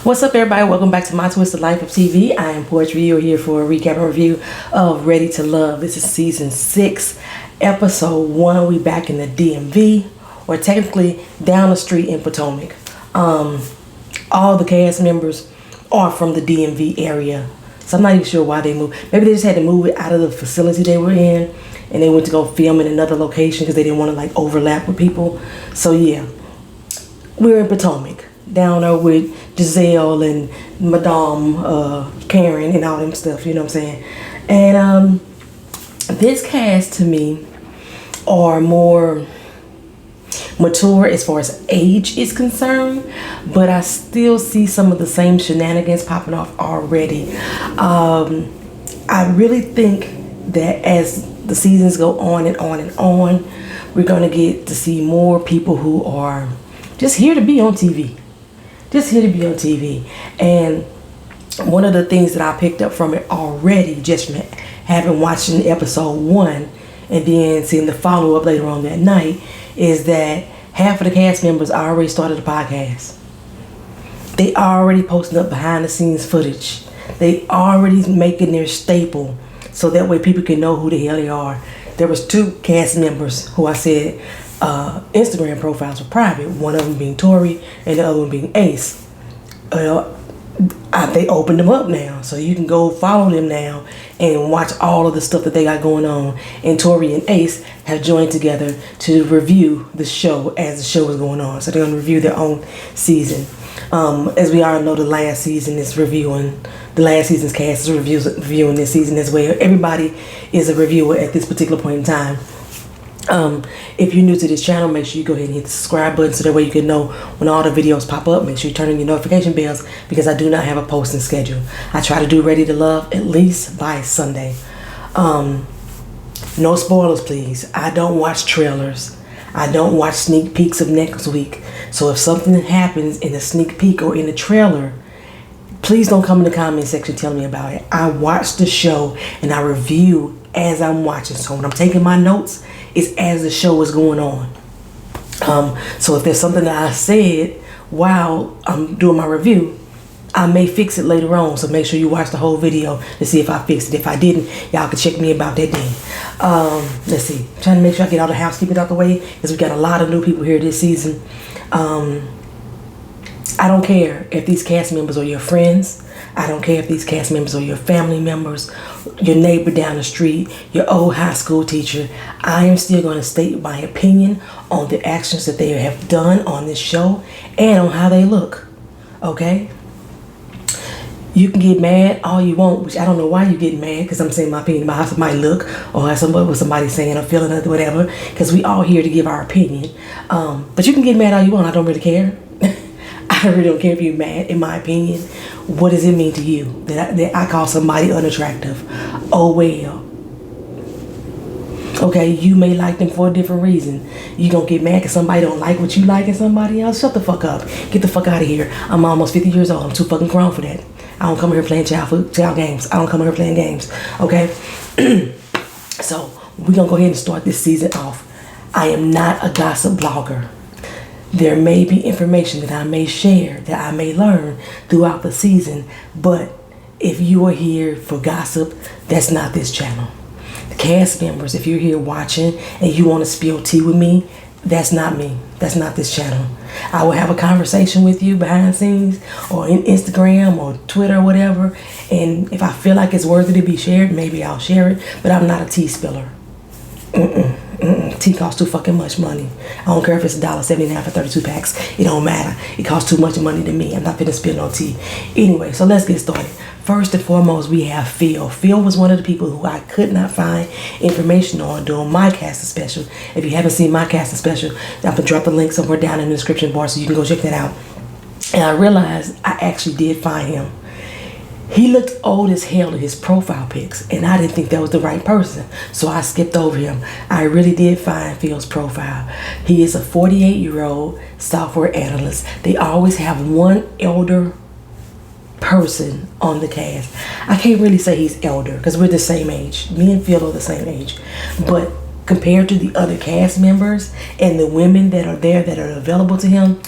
What's up, everybody? Welcome back to My Twisted Life of TV. I am Poetry. You're here for a recap and review of Ready to Love. This is season 6, episode 1. We back in the DMV, or technically down the street in Potomac. All the cast members are from the DMV area, so I'm not even sure why they moved. Maybe they just had to move it out of the facility they were in, and they went to go film in another location because they didn't want to overlap with people. So yeah, we're in Potomac, down there with Giselle and Madame Karen and all them stuff, you know what I'm saying? And this cast to me are more mature as far as age is concerned, but I still see some of the same shenanigans popping off already. I really think that as the seasons go on and on and on, we're going to get to see more people who are just here to be on TV. Just here to be on TV. And one of the things that I picked up from it already, just from having watched episode 1 and then seeing the follow-up later on that night, is that half of the cast members already started a podcast. They already posting up behind the scenes footage. They already making their staple so that way people can know who the hell they are. There was 2 cast members who I said Instagram profiles were private, one of them being Tori and the other one being Ace. They opened them up now, so you can go follow them now and watch all of the stuff that they got going on. And Tori and Ace have joined together to review the show as the show is going on. So they're going to review their own season. As we all know, the last season's cast is reviewing this season as well. Everybody is a reviewer at this particular point in time. If you're new to this channel, make sure you go ahead and hit the subscribe button so that way you can know when all the videos pop up. Make sure you turn on your notification bells because I do not have a posting schedule. I try to do Ready to Love at least by Sunday. No spoilers, please. I don't watch trailers. I don't watch sneak peeks of next week. So if something happens in a sneak peek or in a trailer, please don't come in the comment section telling me about it. I watch the show and I review as I'm watching. So when I'm taking my notes, it's as the show is going on. So if there's something that I said while I'm doing my review, I may fix it later on. So make sure you watch the whole video to see if I fixed it. If I didn't, y'all can check me about that then. Let's see. I'm trying to make sure I get all the housekeeping out the way because we got a lot of new people here this season. I don't care if these cast members are your friends. I don't care if these cast members are your family members, your neighbor down the street, your old high school teacher. I am still going to state my opinion on the actions that they have done on this show and on how they look. Okay? You can get mad all you want, which I don't know why you're getting mad because I'm saying my opinion about how somebody look or how somebody saying or feeling or whatever, because we all here to give our opinion. But you can get mad all you want. I don't really care. I really don't care if you're mad. In my opinion, what does it mean to you that I call somebody unattractive? Oh well. Okay, you may like them for a different reason. You gonna get mad because somebody don't like what you like and somebody else? Shut the fuck up. Get the fuck out of here. I'm almost 50 years old. I'm too fucking grown for that. I don't come here playing child games. I don't come here playing games. Okay? So, we're gonna go ahead and start this season off. I am not a gossip blogger. There may be information that I may share, that I may learn throughout the season, but if you are here for gossip, that's not this channel. The cast members, if you're here watching and you want to spill tea with me, that's not me. That's not this channel. I will have a conversation with you behind the scenes or in Instagram or Twitter or whatever, and if I feel like it's worthy to be shared, maybe I'll share it, but I'm not a tea spiller. Tea costs too fucking much money. I don't care if it's $1.79 for 32 packs. It don't matter. It costs too much money to me. I'm not finna spill no tea. Anyway, so let's get started. First and foremost, we have Phil. Phil was one of the people who I could not find information on during my casting special. If you haven't seen my casting special, I'm gonna drop the link somewhere down in the description bar so you can go check that out. And I realized I actually did find him. He looked old as hell in his profile pics, and I didn't think that was the right person, so I skipped over him. I really did find Phil's profile. He is a 48-year-old software analyst. They always have one elder person on the cast. I can't really say he's elder because we're the same age. Me and Phil are the same age, but compared to the other cast members and the women that are there that are available to him,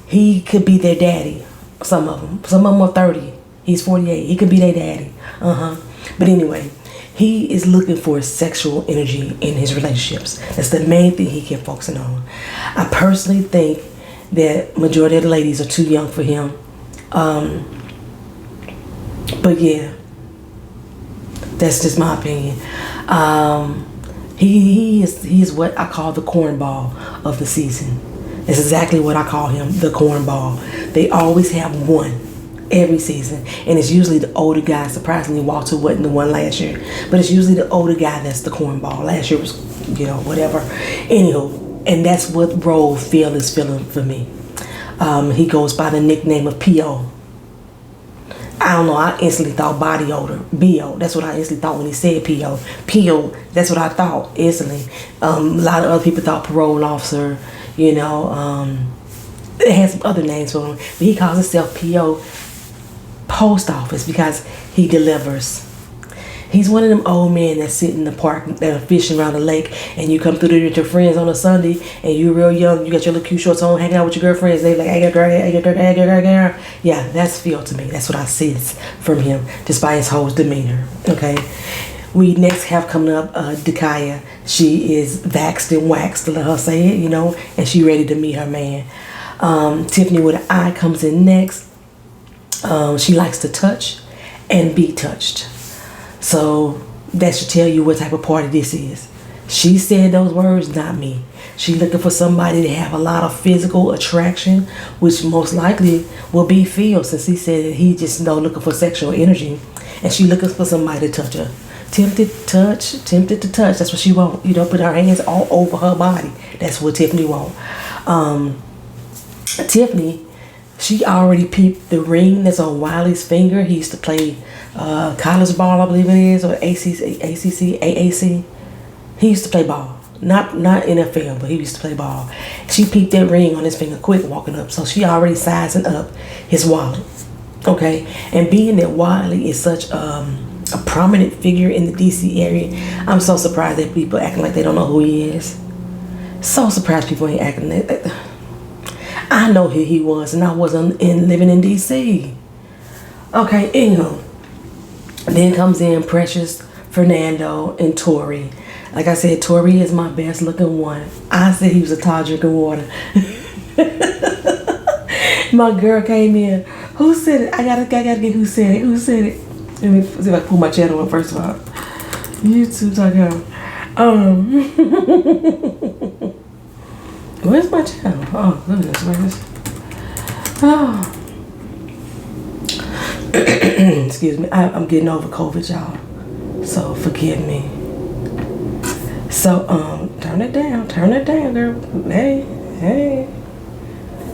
he could be their daddy. Some of them. Some of them are 30. He's 48. He could be their daddy. But anyway, he is looking for sexual energy in his relationships. That's the main thing he kept focusing on. I personally think that majority of the ladies are too young for him. But yeah, that's just my opinion. He is what I call the cornball of the season. It's exactly what I call him, the cornball. They always have one every season, and it's usually the older guy. Surprisingly, Walter wasn't the one last year, but it's usually the older guy that's the cornball. Last year was, whatever. Anywho, and that's what role Phil is filling for me. He goes by the nickname of P.O. I don't know, I instantly thought body odor. B.O. That's what I instantly thought when he said P.O. P.O. That's what I thought instantly. A lot of other people thought parole officer, it has some other names for him. But he calls himself P.O. Post Office because he delivers. He's one of them old men that sit in the park that are fishing around the lake, and you come through there with your friends on a Sunday, and you're real young, you got your little cute shorts on, hanging out with your girlfriends. They like, hey girl. Yeah, that's Phil to me. That's what I see from him, just by his whole demeanor. Okay. We next have coming up Dakaya. She is vaxxed and waxed, to let her say it, and she ready to meet her man. Tiffany with an I comes in next. She likes to touch and be touched. So that should tell you what type of party this is. She said those words, not me. She looking for somebody to have a lot of physical attraction, which most likely will be Phil, since he said that he just looking for sexual energy. And she looking for somebody to touch her. Tempted to touch. That's what she want. Put her hands all over her body. That's what Tiffany want. Tiffany, she already peeped the ring that's on Wiley's finger. He used to play college ball, I believe it is, or AAC. He used to play ball. Not NFL, but he used to play ball. She peeped that ring on his finger quick walking up. So she already sizing up his wallet. Okay? And being that Wiley is such a prominent figure in the DC area, I'm so surprised that people acting like they don't know who he is. So surprised people ain't acting that. I know who he was, and I wasn't living in DC. Okay, anyhow. Then comes in Precious, Fernando, and Tori. Like I said, Tori is my best looking one. I said he was a tall drinking water. My girl came in. Who said it? I gotta get who said it. Who said it? Let me see if I can pull my channel up first of all. YouTube talking. Where's my channel? Oh, look at this. Where's this? Oh. Excuse me. I'm getting over COVID, y'all. So forgive me. So turn it down, girl. Hey.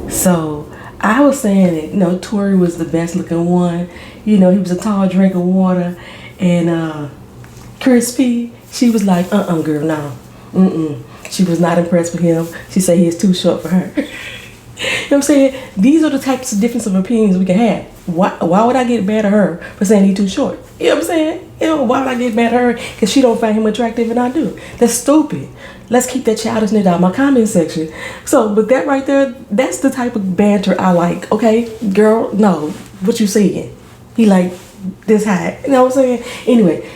So I was saying that Tori was the best looking one. He was a tall drink of water, and Crispy, she was like, girl, no, She was not impressed with him. She said he is too short for her. You know what I'm saying? These are the types of difference of opinions we can have. Why would I get mad at her for saying he's too short? You know what I'm saying? Why would I get mad at her because she don't find him attractive and I do? That's stupid. Let's keep that childishness out of my comment section. So, but that right there, that's the type of banter I like. Okay, girl, no, what you saying? He like this high. You know what I'm saying? Anyway,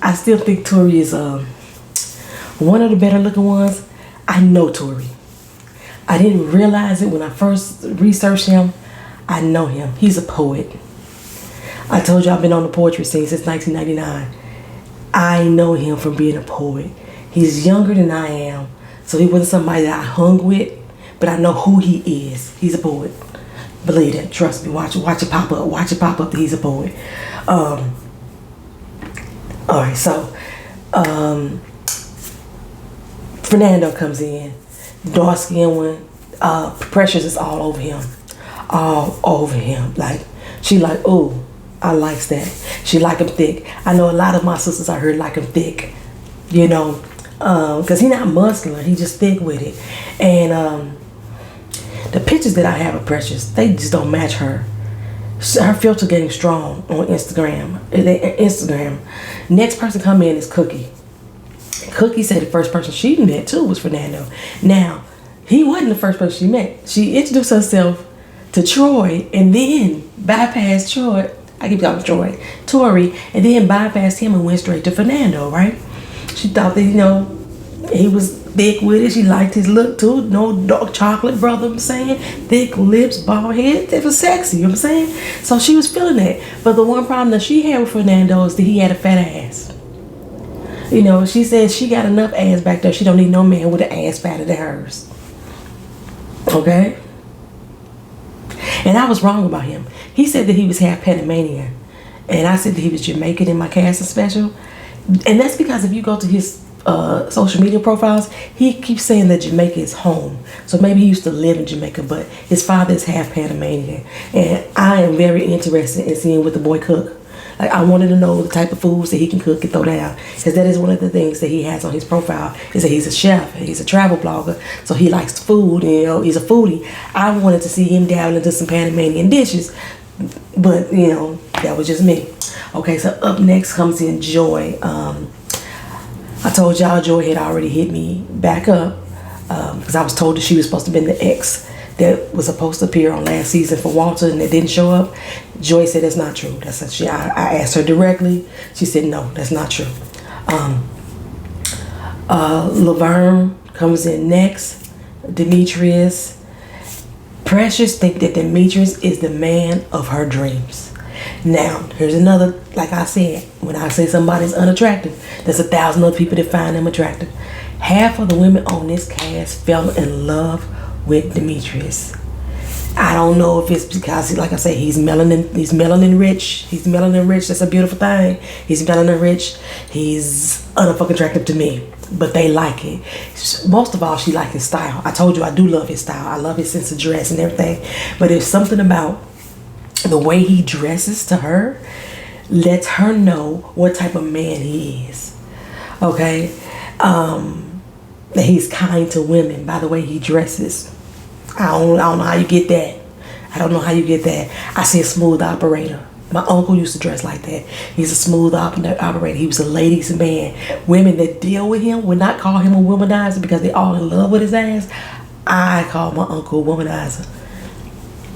I still think Tori is one of the better looking ones. I know Tori. I didn't realize it when I first researched him. I know him. He's a poet. I told you I've been on the poetry scene since 1999. I know him from being a poet. He's younger than I am, so he wasn't somebody that I hung with, but I know who he is. He's a poet. Believe that. Trust me. Watch it pop up. Watch it pop up that he's a poet. All right, so Fernando comes in. Dark skinned one. Precious is all over him. Like, she like, oh, I likes that. She like him thick. I know a lot of my sisters I heard like him thick. Because he not muscular. He just thick with it. And the pictures that I have of Precious, they just don't match her. Her filter getting strong on Instagram. Next person come in is Cookie. Cookie said the first person she met too was Fernando. Now, he wasn't the first person she met. She introduced herself to Troy and then bypassed Troy. I keep calling Troy, Tori, and then bypassed him and went straight to Fernando, right? She thought that, he was thick with it. She liked his look too. No dark chocolate, brother, I'm saying. Thick lips, bald head. It was sexy, you know what I'm saying? So she was feeling that. But the one problem that she had with Fernando is that he had a fat ass. She said she got enough ass back there. She don't need no man with an ass fatter than hers. Okay? And I was wrong about him. He said that he was half Panamanian. And I said that he was Jamaican in my casting special. And that's because if you go to his social media profiles, he keeps saying that Jamaica is home. So maybe he used to live in Jamaica, but his father is half Panamanian. And I am very interested in seeing what the boy cook. Like, I wanted to know the type of foods that he can cook and throw down, because that is one of the things that he has on his profile, is that he's a chef, he's a travel blogger, so he likes food, he's a foodie. I wanted to see him dabble into some Panamanian dishes, but that was just me. Okay, so up next comes in Joy. I told y'all Joy had already hit me back up, because I was told that she was supposed to have been the ex that was supposed to appear on last season for Walter and that didn't show up. Joy said that's not true. I asked her directly. She said no, that's not true. Laverne comes in next. Demetrius. Precious think that Demetrius is the man of her dreams. Now, here's another, like I said, when I say somebody's unattractive, there's 1,000 other people that find them attractive. Half of the women on this cast fell in love with Demetrius. I don't know if it's because, like I say, he's melanin rich. He's melanin rich. That's a beautiful thing. He's melanin rich. He's unfucking attractive to me, but they like it. Most of all, she likes his style. I told you I do love his style. I love his sense of dress and everything. But there's something about the way he dresses to her lets her know what type of man he is. Okay? That he's kind to women by the way he dresses. I don't know how you get that. I don't know how you get that. I see a smooth operator. My uncle used to dress like that. He's a smooth operator. He was a ladies' man. Women that deal with him would not call him a womanizer because they all in love with his ass. I call my uncle a womanizer.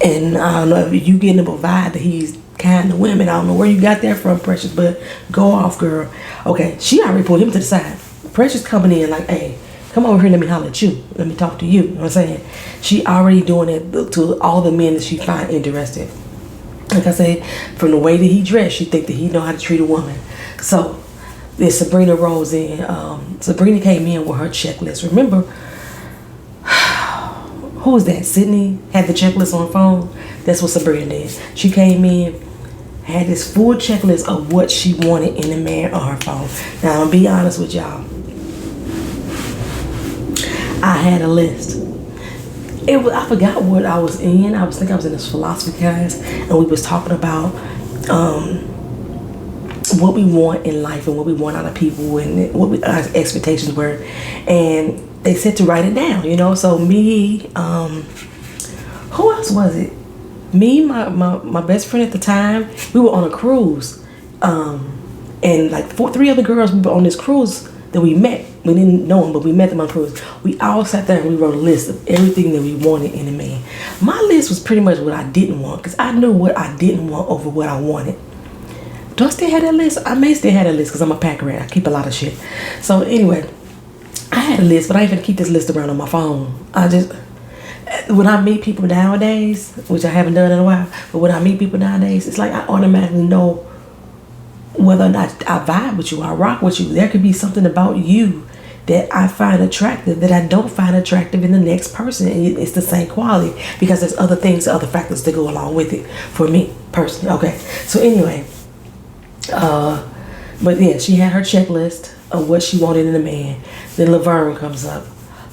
And I don't know if you getting a vibe that he's kind to women. I don't know where you got that from, Precious, but go off, girl. Okay, she already pulled him to the side. Precious coming in like, hey, come over here, let me holler at you. Let me talk to you. You know what I'm saying? She already doing it to all the men that she find interested. Like I said, from the way that he dressed, she think that he know how to treat a woman. So, then Sabrina rolls in. Sabrina came in with her checklist. Remember, who was that? Sydney had the checklist on her phone. That's what Sabrina did. She came in, had this full checklist of what she wanted in a man on her phone. Now, I'll be honest with y'all. I had a list. I forgot what I was in. I think I was in this philosophy class, and we was talking about what we want in life and what we want out of people and what our expectations were. And they said to write it down, So me, who else was it? Me, my best friend at the time, we were on a cruise. And like three other girls, we were on this cruise that we met. We didn't know them, but we met them on cruise. We all sat there and we wrote a list of everything that we wanted in a man. My list was pretty much what I didn't want, because I knew what I didn't want over what I wanted. Do I still have that list? I may still have that list because I'm a pack rat. I keep a lot of shit. So anyway, I had a list, but I ain't gonna keep this list around on my phone. When I meet people nowadays, which I haven't done in a while, but when I meet people nowadays, it's like I automatically know whether or not I vibe with you, I rock with you. There could be something about you that I find attractive that I don't find attractive in the next person. And it's the same quality because there's other things, other factors that go along with it for me personally. Okay, so anyway, but yeah, she had her checklist of what she wanted in a man. Then Laverne comes up.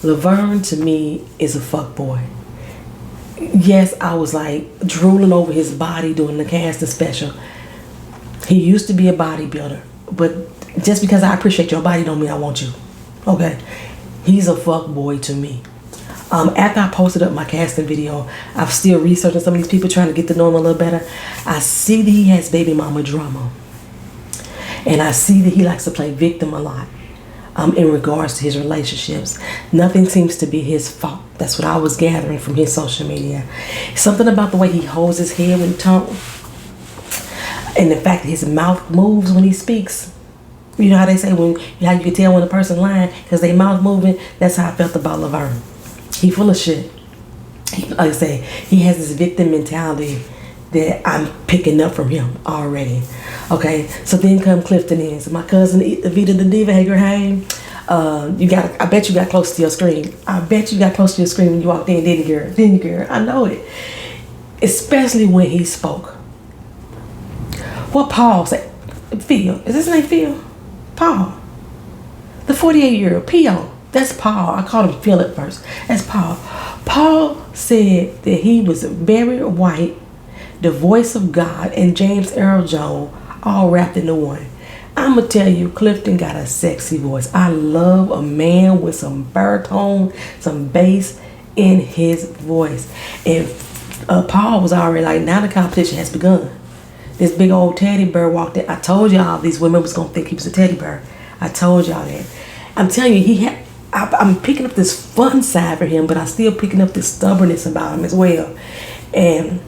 Laverne to me is a fuck boy. Yes, I was like drooling over his body during the casting special. He used to be a bodybuilder, but just because I appreciate your body don't mean I want you. Okay, he's a fuck boy to me. After I posted up my casting video, I'm still researching some of these people, trying to get to know him a little better. I see that he has baby mama drama, and I see that he likes to play victim a lot. in regards to his relationships. Nothing seems to be his fault. That's what I was gathering from his social media. Something about the way he holds his head when he talks, and the fact that his mouth moves when he speaks. You know how they say how you can tell when a person lying because their mouth moving. That's how I felt about Laverne. He full of shit. Like I say, he has this victim mentality that I'm picking up from him already. Okay, so then come Clifton in. So my cousin Vita the Diva, hey girl, hey. I bet you got close to your screen. I bet you got close to your screen when you walked in, didn't you, girl? Didn't you, girl? I know it. Especially when he spoke. What Paul said, Phil, is his name Phil? Paul. The 48-year-old, P.O. That's Paul. I called him Phil at first. That's Paul. Paul said that he was very white, the voice of God, and James Earl Jones all wrapped into one. I'm going to tell you, Clifton got a sexy voice. I love a man with some baritone, some bass in his voice. And Paul was already like, now the competition has begun. This big old teddy bear walked in. I told y'all these women was going to think he was a teddy bear. I told y'all that. I'm telling you, I'm picking up this fun side for him, but I'm still picking up this stubbornness about him as well. And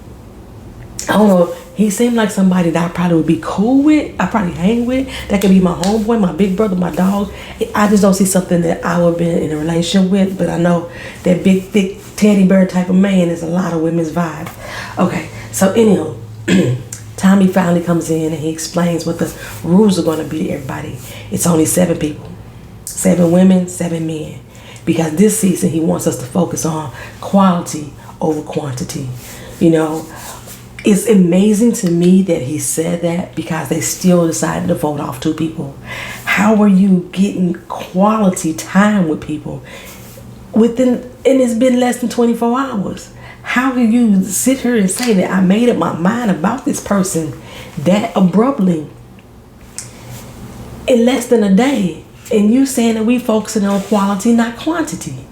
I don't know, he seemed like somebody that I probably would be cool with. I probably hang with. That could be my homeboy, my big brother, my dog. I just don't see something that I would be in a relationship with. But I know that big, thick teddy bear type of man is a lot of women's vibe. Okay, so anyhow, Tommy finally comes in and he explains what the rules are going to be to everybody. It's only 7 people. 7 women, 7 men. Because this season he wants us to focus on quality over quantity. You know, it's amazing to me that he said that because they still decided to vote off 2 people. How are you getting quality time with people and it's been less than 24 hours? How can you sit here and say that I made up my mind about this person that abruptly in less than a day, and you saying that we focusing on quality, not quantity?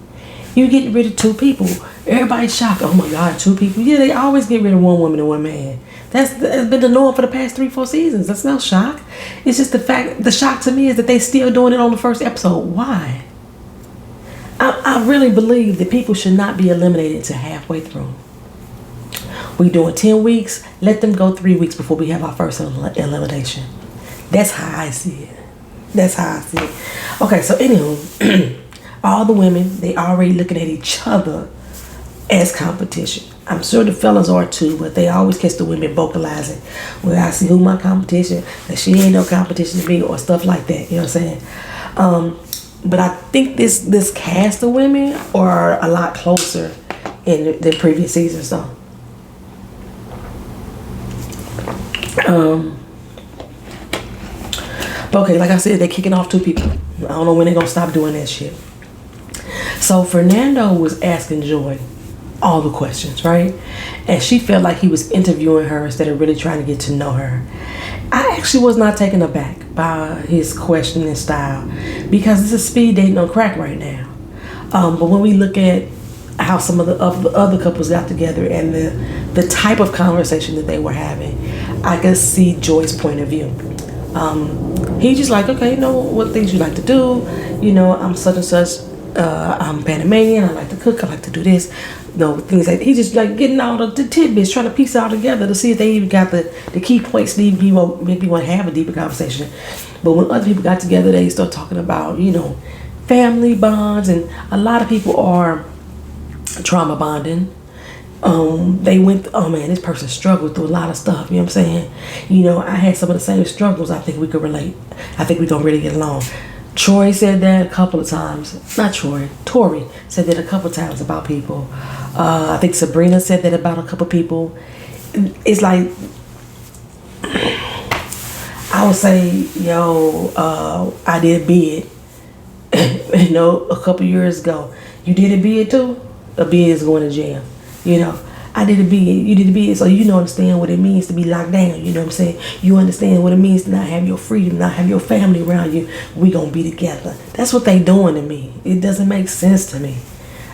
You getting rid of 2 people. Everybody's shocked. Oh my God, 2 people. Yeah, they always get rid of 1 woman and 1 man. That's been the norm for the past 3-4 seasons. That's no shock. It's just the shock to me is that they still doing it on the first episode. Why? I really believe that people should not be eliminated until halfway through. We doing 10 weeks. Let them go 3 weeks before we have our first elimination. That's how I see it. That's how I see it. Okay, so anywho, all the women, they already looking at each other as competition. I'm sure the fellas are too, but they always catch the women vocalizing, well, I see who my competition, that she ain't no competition to me, or stuff like that. You know what I'm saying? But I think this cast of women are a lot closer in the previous seasons, though. But okay, like I said, they're kicking off 2 people. I don't know when they're gonna stop doing that shit. So Fernando was asking Joy all the questions, right? And she felt like he was interviewing her instead of really trying to get to know her. I actually was not taken aback by his questioning style because this is speed dating on crack right now. But when we look at how some of the other couples got together and the type of conversation that they were having, I could see Joy's point of view. He's just like, okay, you know what things you like to do. You know, I'm such and such. I'm Panamanian. I like to cook. I like to do this. No things like he's just like getting all the tidbits, trying to piece it all together to see if they even got the key points. Maybe he won't want to have a deeper conversation. But when other people got together, they start talking about, you know, family bonds, and a lot of people are trauma bonding. They went, oh man, this person struggled through a lot of stuff. You know what I'm saying? You know, I had some of the same struggles. I think we could relate. I think we're gonna really get along. Troy said that a couple of times. Not Troy, Tori said that a couple of times about people. I think Sabrina said that about a couple of people. It's like, I would say, I did a bid, you know, a couple years ago. You did a bid too? A bid is going to jail. You know, I did a bid, you did a bid, so you understand what it means to be locked down. You know what I'm saying? You understand what it means to not have your freedom, not have your family around you. We gonna be together. That's what they doing to me. It doesn't make sense to me.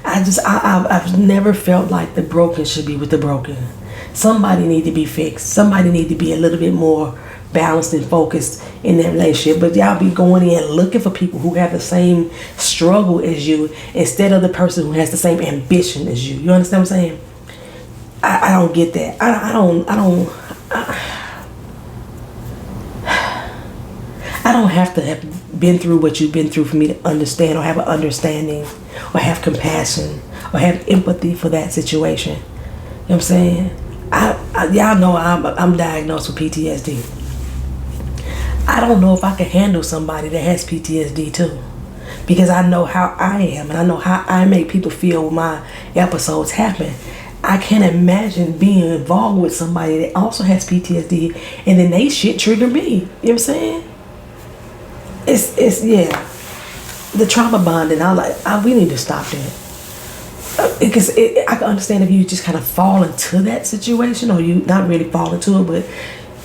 I've never felt like the broken should be with the broken. Somebody need to be fixed. Somebody need to be a little bit more balanced and focused in that relationship. But y'all be going in looking for people who have the same struggle as you instead of the person who has the same ambition as you. You understand what I'm saying? I don't get that. I don't have to have been through what you've been through for me to understand or have an understanding or have compassion or have empathy for that situation. You know what I'm saying? Y'all know I'm diagnosed with PTSD. I don't know if I can handle somebody that has PTSD too, because I know how I am and I know how I make people feel when my episodes happen. I can't imagine being involved with somebody that also has PTSD and then they shit trigger me. You know what I'm saying? It's yeah. The trauma bonding, we need to stop that. Because I can understand if you just kind of fall into that situation, or you not really fall into it, but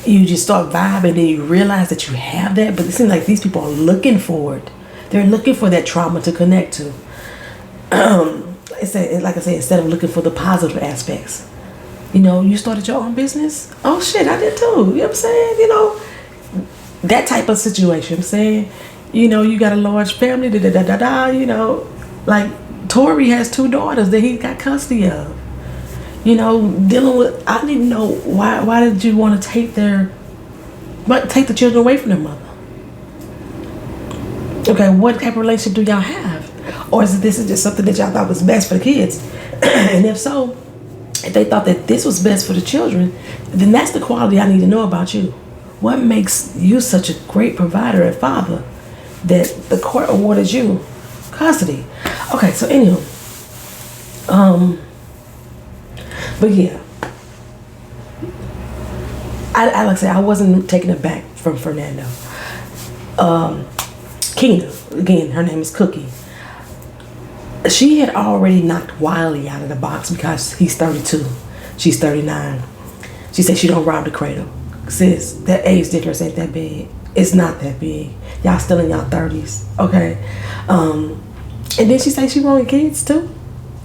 you just start vibing and you realize that you have that. But it seems like these people are looking for it. They're looking for that trauma to connect to. Like I said, instead of looking for the positive aspects. You know, you started your own business. Oh shit, I did too. You know what I'm saying? You know, that type of situation. I'm saying, you know, you got a large family. You know, like Tori has 2 daughters that he got custody of. You know, dealing with. I need to know why did you want to take the children away from their mother? Okay, what type of relationship do y'all have? Or is this just something that y'all thought was best for the kids? And if so, if they thought that this was best for the children, then that's the quality I need to know about you. What makes you such a great provider and father that the court awarded you custody? Okay, so anyway, but yeah, I like I said, I wasn't taken aback from Fernando. Kingdom, again, her name is Cookie. She had already knocked Wiley out of the box because he's 32, she's 39. She said she don't rob the cradle. Sis, that age difference ain't that big. It's not that big. Y'all still in y'all 30s, okay? And then she said she wanted kids too.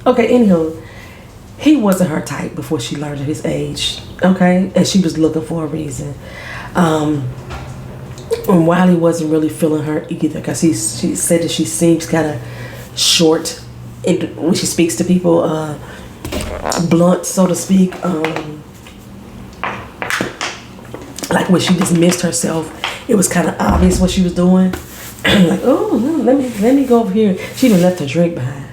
Okay, anywho, he wasn't her type before she learned his age, okay? And she was looking for a reason. And Wiley wasn't really feeling her either, because she said that she seems kind of short when she speaks to people, blunt, so to speak. Like when she dismissed herself, it was kind of obvious what she was doing. Like, oh, no, let me go over here. She done left her drink behind.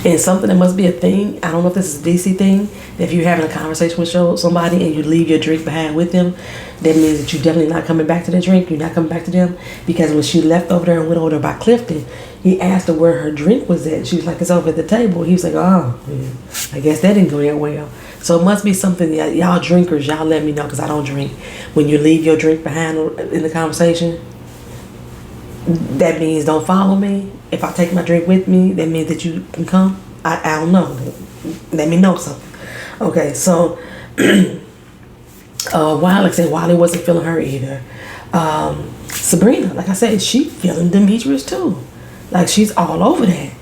And something that must be a thing, I don't know if this is a DC thing, if you're having a conversation with somebody and you leave your drink behind with them, that means that you're definitely not coming back to the drink, you're not coming back to them. Because when she left over there and went over there by Clifton, he asked her where her drink was at. She was like, it's over at the table. He was like, oh, I guess that didn't go that well. So it must be something that y'all drinkers, y'all let me know, because I don't drink. When you leave your drink behind in the conversation, that means don't follow me. If I take my drink with me, that means that you can come. I don't know. Let me know something. Okay, so Wiley wasn't feeling her either. Sabrina, like I said, she feeling Demetrius too. Like she's all over that.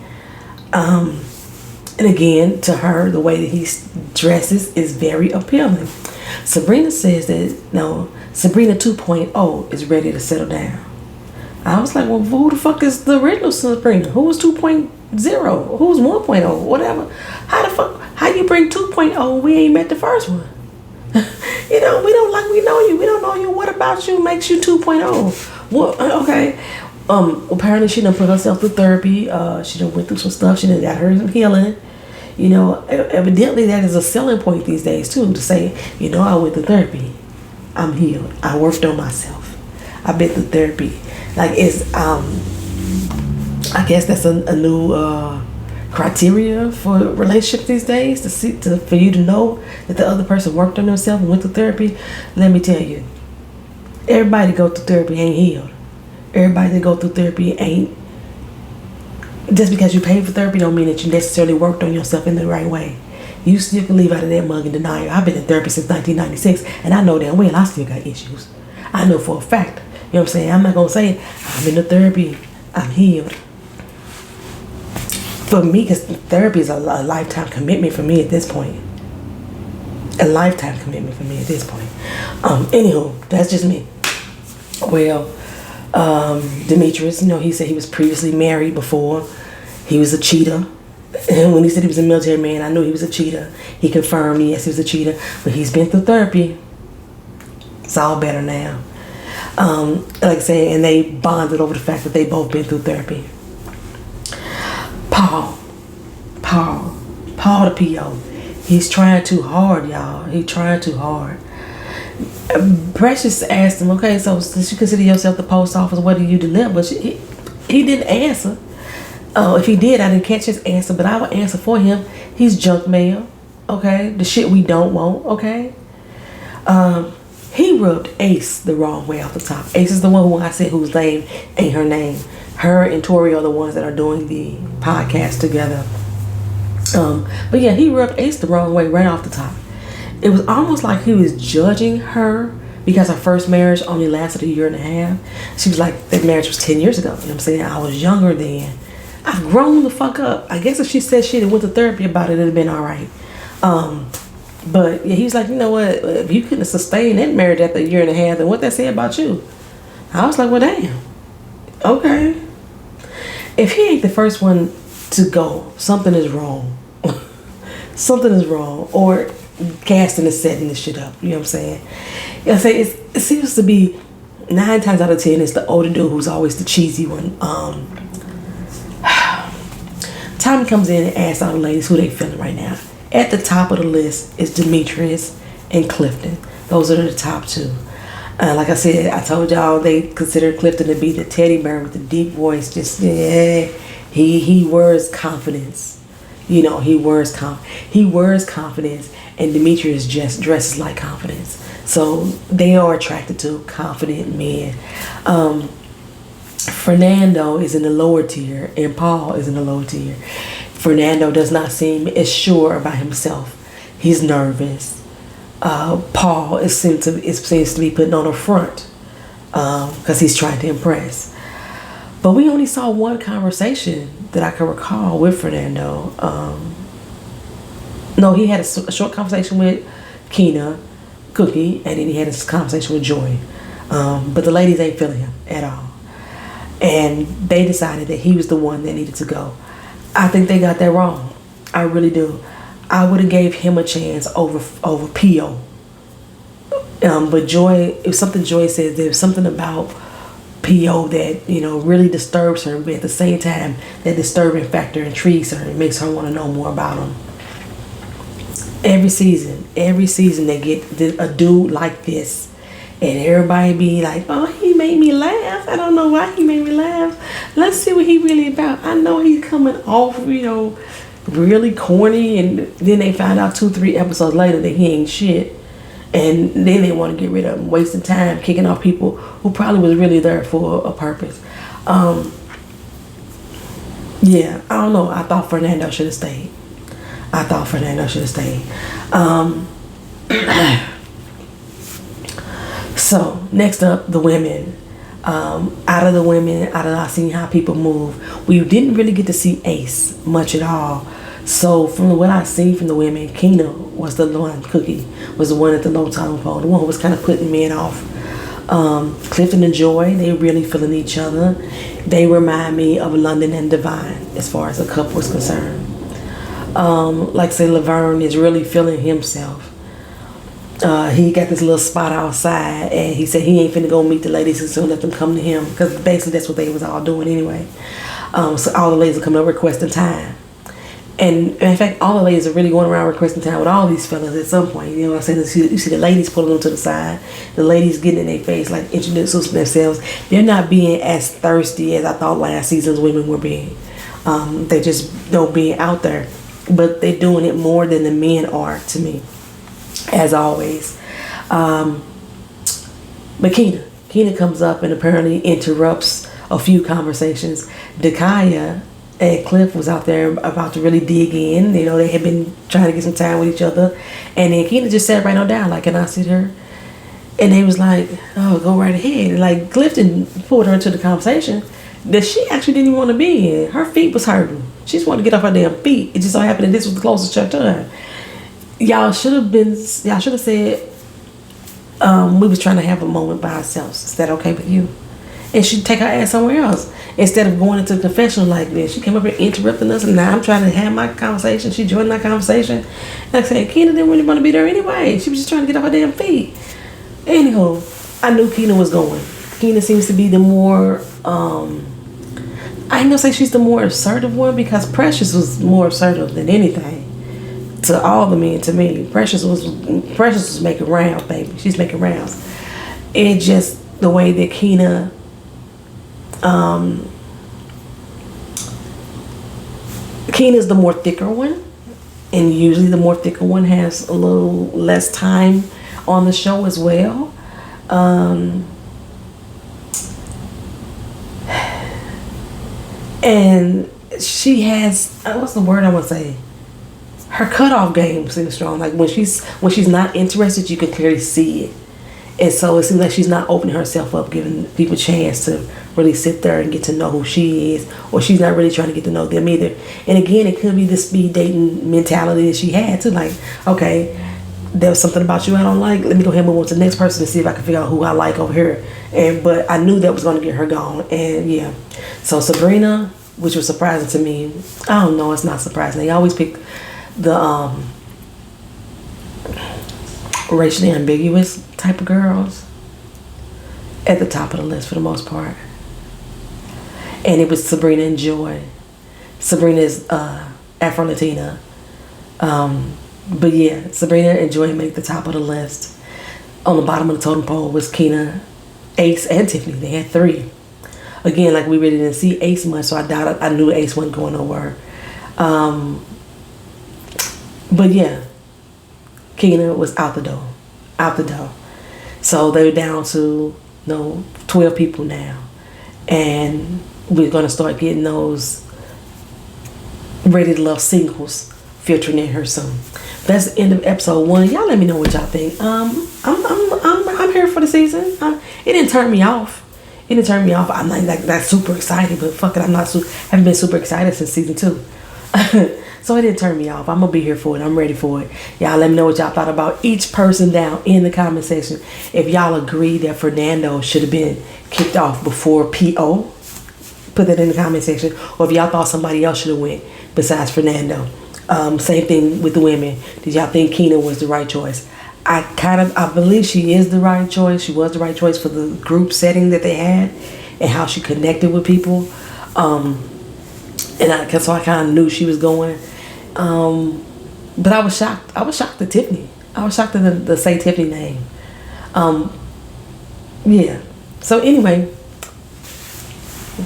And again, to her, the way that he dresses is very appealing. Sabrina says that Sabrina 2.0 is ready to settle down. I was like, well, who the fuck is the original Sabrina? Who was 2.0? Who's 1.0? Whatever. How you bring 2.0? We ain't met the first one. We know you. We don't know you. What about you makes you 2.0? Well, okay. Apparently she done put herself through therapy. She done went through some stuff. She done got her some healing. Evidently that is a selling point these days too, to say, I went through therapy. I'm healed. I worked on myself. I've been through therapy. Like it's I guess that's a new criteria for relationships these days, for you to know that the other person worked on themselves and went through therapy. Let me tell you, everybody that go through therapy ain't healed. Everybody that go through therapy ain't. Just because you paid for therapy don't mean that you necessarily worked on yourself in the right way. You still can leave out of that mug and denial. I've been in therapy since 1996, and I know damn well I still got issues. I know for a fact. You know what I'm saying? I'm not gonna say I'm in the therapy, I'm healed. For me, because therapy is a lifetime commitment for me at this point. a lifetime commitment for me at this point. Anywho, that's just me. Well, Demetrius, he said he was previously married before. He was a cheater. And when he said he was a military man, I knew he was a cheater. He confirmed, yes, he was a cheater. But he's been through therapy. It's all better now. Like I said, and they bonded over the fact that they both been through therapy. Paul the P.O. He's trying too hard, y'all. He's trying too hard. Precious asked him, okay, so since you consider yourself the post office, what do you deliver? But he didn't answer. If he did, I didn't catch his answer, but I will answer for him. He's junk mail, okay? The shit we don't want, okay? He rubbed Ace the wrong way off the top. Ace is the one who I said whose name ain't her name. Her and Tori are the ones that are doing the podcast together. But yeah, he rubbed Ace the wrong way right off the top. It was almost like he was judging her because her first marriage only lasted a year and a half. She was like, that marriage was 10 years ago. You know what I'm saying? I was younger then. I've grown the fuck up. I guess if she said she went to therapy about it, it'd have been all right. But yeah, he was like, you know what? If you couldn't sustain that marriage after a year and a half, then what that say about you? I was like, well, damn. Okay. If he ain't the first one to go, something is wrong. Something is wrong. Or casting is setting this shit up. You know what I'm saying? I say it seems to be 9 times out of 10 it's the older dude who's always the cheesy one. Tommy comes in and asks all the ladies who they feeling right now. At the top of the list is Demetrius and Clifton. Those are the top 2. Like I said, I told y'all they consider Clifton to be the teddy bear with the deep voice. Just he wears confidence. He wears confidence, and Demetrius just dresses like confidence. So they are attracted to confident men. Fernando is in the lower tier, and Paul is in the lower tier. Fernando does not seem as sure about himself. He's nervous. Paul seems to be putting on a front because he's trying to impress. But we only saw one conversation that I can recall with Fernando. No, he had a short conversation with Keena, Cookie, and then he had a conversation with Joy. But the ladies ain't feeling him at all. And they decided that he was the one that needed to go. I think they got that wrong. I really do. I would have gave him a chance over P.O. But Joy, if something Joy says, there's something about P.O. that, really disturbs her, but at the same time, that disturbing factor intrigues her and makes her want to know more about him. Every season they get a dude like this, and everybody be like, oh, he made me laugh. I don't know why he made me laugh. Let's see what he really about. I know he's coming off, really corny, and then they find out 2-3 episodes later that he ain't shit. And then they want to get rid of him, wasting time, kicking off people who probably was really there for a purpose. Yeah, I don't know. I thought Fernando should have stayed. So, next up, the women. Out of I seen how people move, we didn't really get to see Ace much at all. So from what I seen from the women, Keena was the one, Cookie was the one at the low totem pole, the one who was kind of putting men off. Clifton and Joy, they really feeling each other. They remind me of London and Divine as far as a couple is concerned. Like I say, Laverne is really feeling himself. He got this little spot outside, and he said he ain't finna go meet the ladies, he's gonna let them come to him, because basically that's what they was all doing anyway. So all the ladies are coming up requesting time. And in fact, all the ladies are really going around requesting time with all these fellas at some point. I said, you see the ladies pulling them to the side, the ladies getting in their face, like introducing themselves. They're not being as thirsty as I thought last season's women were being. They just don't being out there, but they're doing it more than the men are to me, as always. But Keena comes up and apparently interrupts a few conversations. Dakaya and Cliff was out there about to really dig in. They had been trying to get some time with each other. And then Keena just sat right on down, like, can I sit here? And they was like, oh, go right ahead. And like Clifton pulled her into the conversation that she actually didn't even want to be in. Her feet was hurting. She just wanted to get off her damn feet. It just so happened that this was the closest church to her. Y'all should have said, we was trying to have a moment by ourselves. Is that okay with you? And she'd take her ass somewhere else. Instead of going into the confessional like this, she came up here interrupting us, and now I'm trying to have my conversation. She joined my conversation. And I said, Keena didn't really want to be there anyway. She was just trying to get off her damn feet. Anyhow, I knew Keena was going. Keena seems to be the more, I ain't gonna say she's the more assertive one, because Precious was more assertive than anything. To all the men, to me, Precious was making rounds, baby. She's making rounds. It just the way that Keena, Keena's the more thicker one, and usually the more thicker one has a little less time on the show as well. And she has, what's the word I want to say? Her cutoff game seems strong. Like when she's not interested, you can clearly see it. And so it seems like she's not opening herself up, giving people a chance to really sit there and get to know who she is, or she's not really trying to get to know them either. And again, it could be the speed dating mentality that she had too. Like, okay, there's something about you I don't like. Let me go ahead and move on to the next person and see if I can figure out who I like over here. But I knew that was going to get her gone. And yeah, so Sabrina, which was surprising to me. I don't know, it's not surprising. They always pick the racially ambiguous type of girls at the top of the list for the most part. And it was Sabrina and Joy. Sabrina is Afro-Latina. But yeah, Sabrina and Joy make the top of the list. On the bottom of the totem pole was Keena, Ace, and Tiffany. They had 3. Again, like we really didn't see Ace much, so I knew Ace wasn't going nowhere. But yeah, Keena was out the door. So they're down to 12 people now, and we're gonna start getting those Ready to Love singles filtering in here soon. That's the end of episode 1. Y'all let me know what y'all think. I'm here for the season. It didn't turn me off. I'm not like that super excited, but fuck it, haven't been super excited since season 2. So it didn't turn me off. I'm gonna be here for it. I'm ready for it. Y'all let me know what y'all thought about each person down in the comment section. If y'all agree that Fernando should have been kicked off before P.O., put that in the comment section. Or if y'all thought somebody else should have went besides Fernando. Same thing with the women. Did y'all think Keena was the right choice? I believe she is the right choice. She was the right choice for the group setting that they had and how she connected with people. So I kind of knew she was going. But I was shocked. I was shocked at Tiffany. I was shocked at the Say Tiffany name. Yeah. So anyway,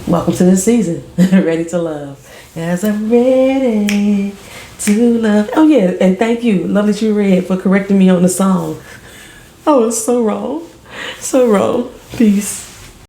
welcome to this season. Ready to Love. As I'm ready to love. Oh yeah, and thank you, Lovely True Red, for correcting me on the song. I was so wrong. So wrong. Peace.